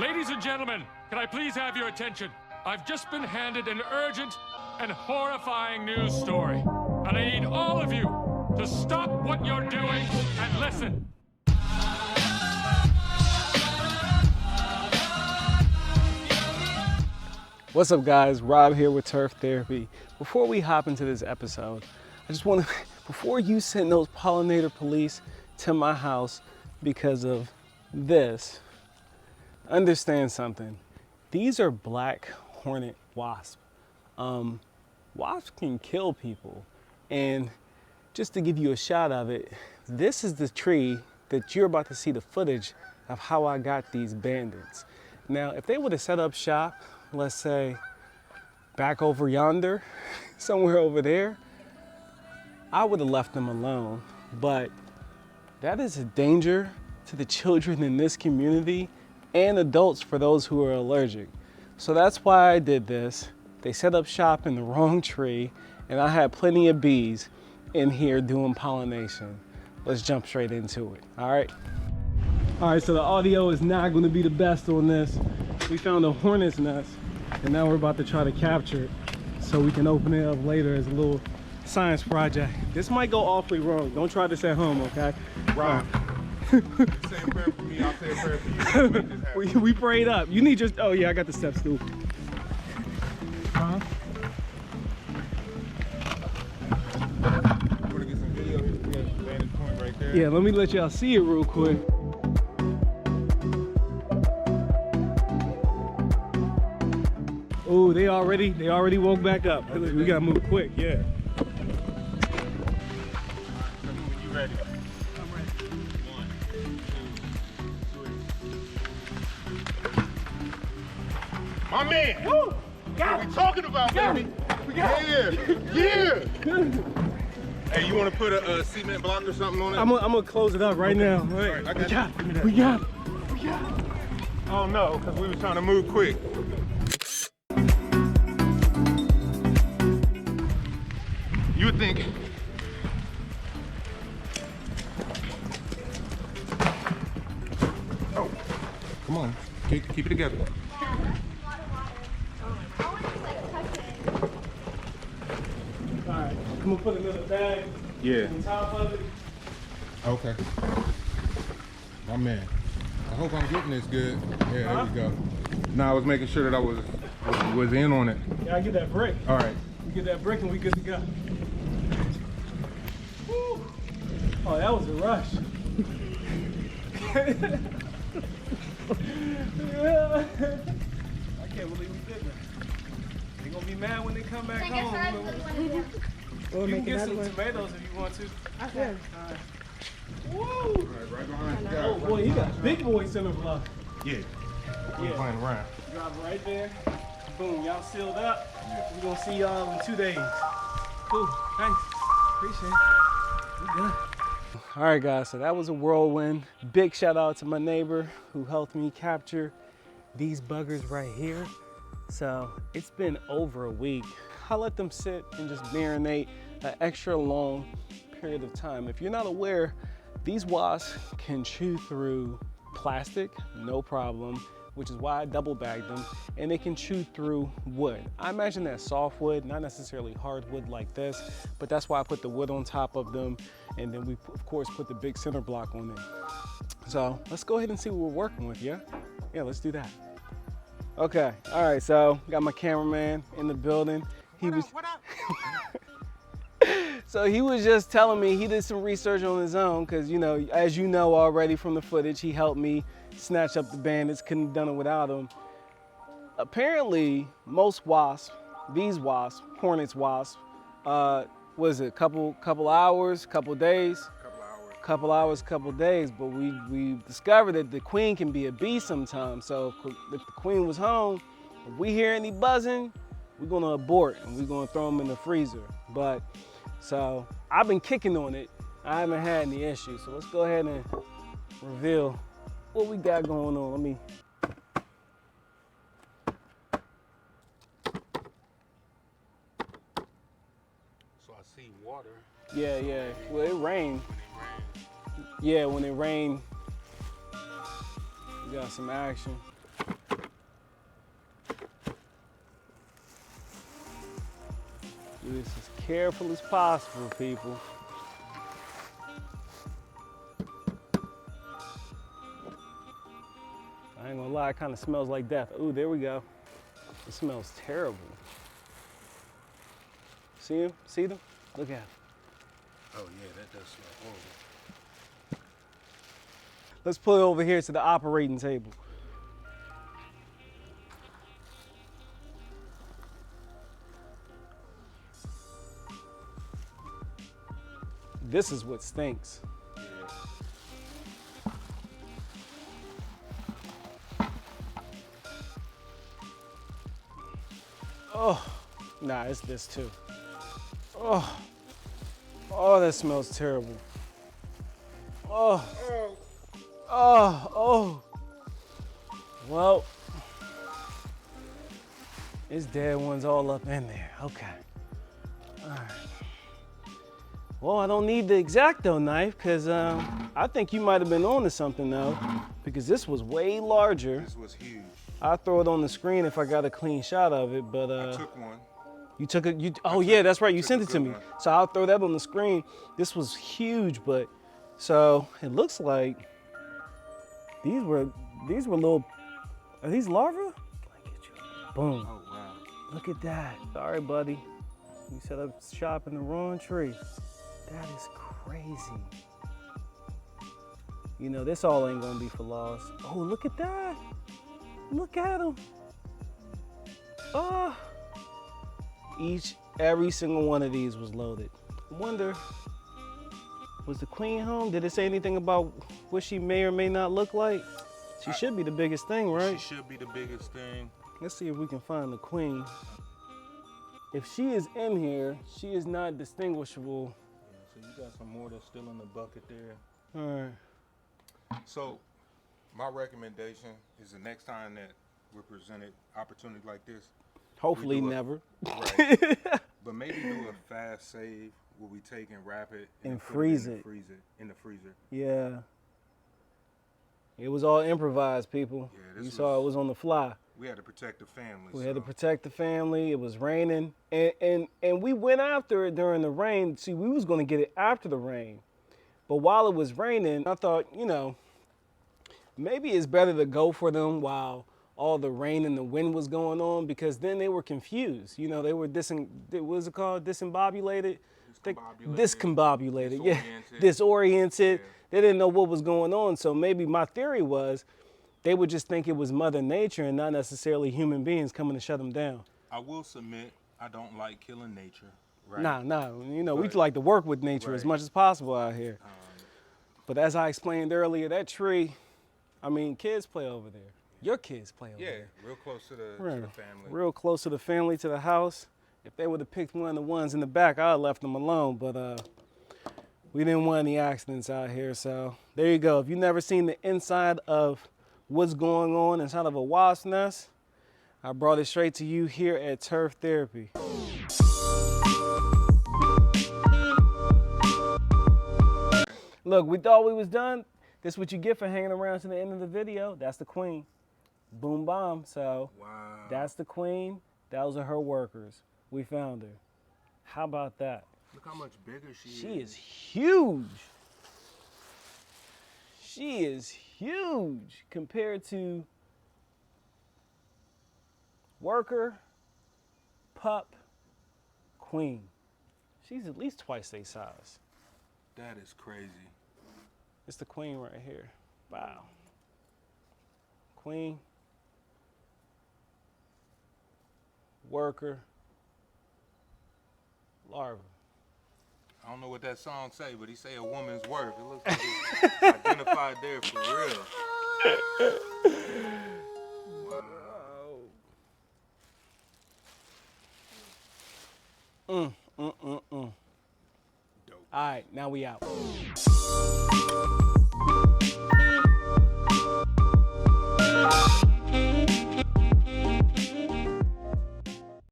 Ladies and gentlemen, can I please have your attention? I've just been handed an urgent and horrifying news story. And I need all of you to stop what you're doing and listen. What's up guys, Rob here with Turf Therapy. Before we hop into this episode, I just want to, before you send those pollinator police to my house because of this, understand something. These are black hornet wasp. Wasps can kill people. And just to give you a shot of it, this is the tree that you're about to see the footage of how I got these bandits. Now, if they would have set up shop, let's say back over yonder, somewhere over there, I would have left them alone. But that is a danger to the children in this community and adults for those who are allergic. So that's why I did this. They set up shop in the wrong tree and I had plenty of bees in here doing pollination. Let's jump straight into it, all right? All right, so the audio is not gonna be the best on this. We found a hornet's nest and now we're about to try to capture it so we can open it up later as a little science project. This might go awfully wrong. Don't try this at home, okay? Rob, say a prayer for me, I'll say a prayer for you. we prayed up. You need just, oh yeah, I got the steps too. Huh? I'm gonna get some video here. We got a vantage point right there. Yeah, let me let y'all see it real quick. Oh, they already woke back up. We gotta move quick, yeah. Tell me when you ready. I'm ready. 1, 2, 3. My man! Woo! What are we talking about, baby? We got Yeah! Yeah! Hey, you want to put a cement block or something on it? I'm gonna close it up right now. All right, I got you. We got it. Oh no, because we were trying to move quick. You would think. Oh, come on, keep it together. Alright, I'm gonna put another bag Yeah. on top of it. Okay. My man. I hope I'm getting this good. Yeah, there we go. Now I was making sure that I was in on it. Yeah, I get that brick. All right. We get that brick and we good to go. Woo. Oh, that was a rush. I can't believe we did that. They're gonna be mad when they come back home. You can get some tomatoes if you want to. Okay. All right. Woo! Right behind you. Oh boy, you got big boy center block. Yeah. We ain't playing around. Drop right there. Boom, y'all sealed up. We're gonna see y'all in 2 days. Cool, thanks. Appreciate it. We good. All right guys, so that was a whirlwind. Big shout out to my neighbor who helped me capture these buggers right here. So it's been over a week. I let them sit and just marinate an extra long period of time. If you're not aware, these wasps can chew through plastic, no problem, which is why I double bagged them, and they can chew through wood. I imagine that soft wood, not necessarily hardwood like this, but that's why I put the wood on top of them, and then we of course put the big center block on them. So let's go ahead and see what we're working with, yeah? Yeah, let's do that. Okay, all right, so got my cameraman in the building. What up? So he was just telling me he did some research on his own because, you know, as you know already from the footage, he helped me snatch up the bandits, couldn't have done it without him. Apparently, most wasps, these wasps, Hornets wasps, was it a couple hours, couple days? Couple hours, couple days, but we discovered that the queen can be a beast sometimes. So if the queen was home, if we hear any buzzing, we're gonna abort and we're gonna throw them in the freezer. But so I've been kicking on it. I haven't had any issues. So let's go ahead and reveal what we got going on. Let me. So I see water. Yeah. Well, it rained. Yeah, when it rained, we got some action. Do this as careful as possible, people. I ain't gonna lie, it kind of smells like death. Ooh, there we go. It smells terrible. See him? See them? Look at him. Oh yeah, that does smell horrible. Let's pull it over here to the operating table. This is what stinks. Oh, nah, it's this too. Oh, oh, that smells terrible. Oh, oh. Well, it's dead ones all up in there. Okay. All right. Well, I don't need the X-Acto knife because I think you might have been on to something though, because this was way larger. This was huge. I'll throw it on the screen if I got a clean shot of it, but I took one. You took it. Yeah, that's right. You sent it to me, one. so I'll throw that on the screen. This was huge, but so it looks like these were little. Are these larvae? Can I get you? Boom. Oh wow. Look at that. Sorry, buddy. You set up shop in the wrong tree. That is crazy. You know, this all ain't gonna be for loss. Oh, look at that. Look at them. Oh. Every single one of these was loaded. I wonder, was the queen home? Did it say anything about what she may or may not look like? She should be the biggest thing, right? She should be the biggest thing. Let's see if we can find the queen. If she is in here, she is not distinguishable. Yeah, so you got some more that's still in the bucket there. All right. So my recommendation is the next time that we're presented opportunity like this, Hopefully never. Right. But maybe do a fast save where we take and wrap it and freeze in it. In the freezer. Yeah. It was all improvised, people. Yeah, you saw it was on the fly. We had to protect the family. We had to protect the family. It was raining. And we went after it during the rain. See, we was going to get it after the rain. But while it was raining, I thought, you know, maybe it's better to go for them while all the rain and the wind was going on, because then they were confused. You know, they were what's it called? Discombobulated? Discombobulated, yeah. Disoriented. Yeah. They didn't know what was going on. So maybe my theory was they would just think it was Mother Nature and not necessarily human beings coming to shut them down. I will submit, I don't like killing nature. Right? Nah. You know, we like to work with nature as much as possible out here. But as I explained earlier, that tree, I mean, kids play over there. Your kids play over there. Yeah, real close to the family. Real close to the family, to the house. If they would have picked one of the ones in the back, I would have left them alone. But we didn't want any accidents out here. So there you go. If you've never seen the inside of what's going on inside of a wasp nest, I brought it straight to you here at Turf Therapy. Look, we thought we was done. This is what you get for hanging around to the end of the video. That's the queen. Boom, bomb. So that's the queen. Those are her workers. We found her. How about that? Look how much bigger she is. She is huge. She is huge compared to worker, pup, queen. She's at least twice their size. That is crazy. It's the queen right here. Wow. Queen, worker, larva. I don't know what that song say, but he say a woman's worth. It looks like it's identified there for real. Wow. Dope. All right, now we out.